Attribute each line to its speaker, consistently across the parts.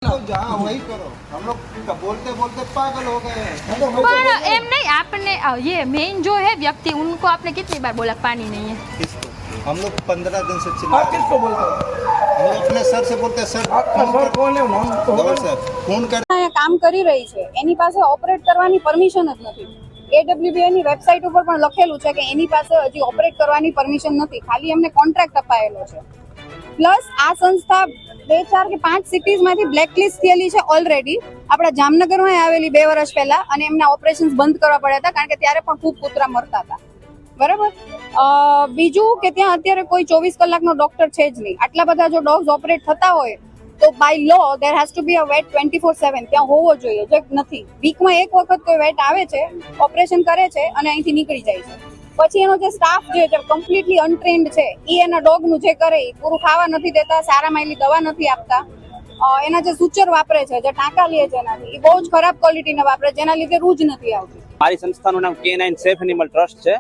Speaker 1: वही करो। हम लोग बोलते बोलते पागल हो गए हैं।
Speaker 2: पर एम नहीं, आपने ये मेन जो है व्यक्ति, उनको आपने कितनी बार बोला पानी नहीं है?
Speaker 1: किसको? हम लोग 15 दिन से चिल्ला
Speaker 3: आप किसको बोलते हो?
Speaker 1: हम लोग अपने सर से बोलते हैं, सर
Speaker 3: सर कौन है? नाम तो
Speaker 1: गौर सर फोन कर
Speaker 4: અહીંયા કામ કરી રહી છે એની પાસે ઓપરેટ કરવાની પરમિશન જ નથી. AWBA ની વેબસાઇટ ઉપર પણ લખેલું છે કે એની પાસે હજી ઓપરેટ કરવાની પરમિશન નથી, ખાલી એમને કોન્ટ્રાક્ટ અપાયેલો છે. પ્લસ આ સંસ્થા 2, 4 કે 5 સિટીઝમાંથી બ્લેકલિસ્ટ થયેલી છે ઓલરેડી. આપણા જામનગરમાં આવેલી 2 વર્ષ પહેલા, અને એમના ઓપરેશન્સ બંધ કરવા પડ્યા હતા કારણ કે ત્યારે પણ ખૂબ કૂતરા મરતા હતા. બરાબર. બીજું કે ત્યાં અત્યારે કોઈ 24 કલાકનો ડોક્ટર છે જ નહીં. આટલા બધા જો ડોગ્સ ઓપરેટ થતા હોય તો by law there has to be a vet 24/7 ત્યાં હોવો જોઈએ, જે નથી. વીકમાં એક વખત કોઈ વેટ આવે છે, ઓપરેશન કરે છે અને અહીંથી નીકળી જાય છે. પછી એનો જે સ્ટાફ જે કમ્પ્લીટલી અનટ્રેન્ડ છે, એ એના ડોગનું જે કરે એ પૂરું ખાવા નથી દેતા, સારા માયલી દવા નથી આપતા, એના જે સૂચર વાપરે છે, જે ટાંકા લે છે એનાથી, એ બહુ જ ખરાબ ક્વોલિટીના વાપરે, જેના લીધે રૂજ નથી આવતી.
Speaker 5: મારી સંસ્થાનું નામ K9 સેફ એનિમલ ટ્રસ્ટ છે.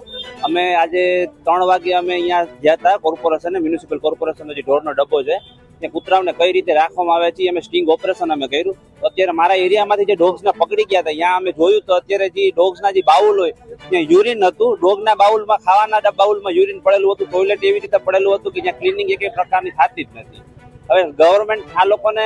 Speaker 5: અમે આજે 3 વાગે અમે અહીંયા ગયા હતા કોર્પોરેશન, મ્યુનિસિપલ કોર્પોરેશનનો જે ઢોરનો ડબ્બો છે ત્યાં કૂતરાઓને કઈ રીતે રાખવામાં આવે છે, અમે સ્ટિંગ ઓપરેશન અમે કર્યું. તો અત્યારે મારા એરિયામાંથી જે ડોગ્સને પકડી ગયા હતા ત્યાં અમે જોયું તો અત્યારે જે ડોગ્સના જે બાઉલ હોય ત્યાં યુરિન હતું. ડોગના બાઉલમાં, ખાવાના બાઉલમાં યુરિન પડેલું હતું, ટોયલેટ એવી રીતે પડેલું હતું કે જ્યાં ક્લિનિંગ એક પ્રકારની થતી જ નથી. હવે ગવર્મેન્ટ આ લોકોને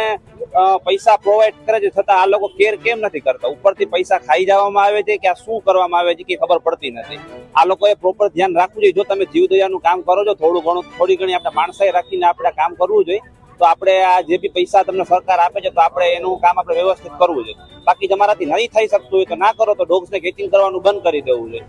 Speaker 5: પૈસા પ્રોવાઈડ કરે છે, છતાં આ લોકો કેર કેમ નથી કરતા? ઉપરથી પૈસા ખાઈ જવામાં આવે છે કે આ શું કરવામાં આવે છે કે ખબર પડતી નથી. આ લોકોએ પ્રોપર ધ્યાન રાખવું જોઈએ. જો તમે જીવદયાનું કામ કરો છો, થોડી ઘણી આપણે માણસાઈ રાખીને આપણે કામ કરવું જોઈએ, તો આપણે આ જે બી પૈસા તમને સરકાર આપે છે તો આપણે એનું કામ આપણે વ્યવસ્થિત કરવું જોઈએ. બાકી તમારાથી નહીં થઈ શકતું હોય તો ના કરો, તો ડોગ્સને કેચિંગ કરવાનું બંધ કરી દેવું જોઈએ.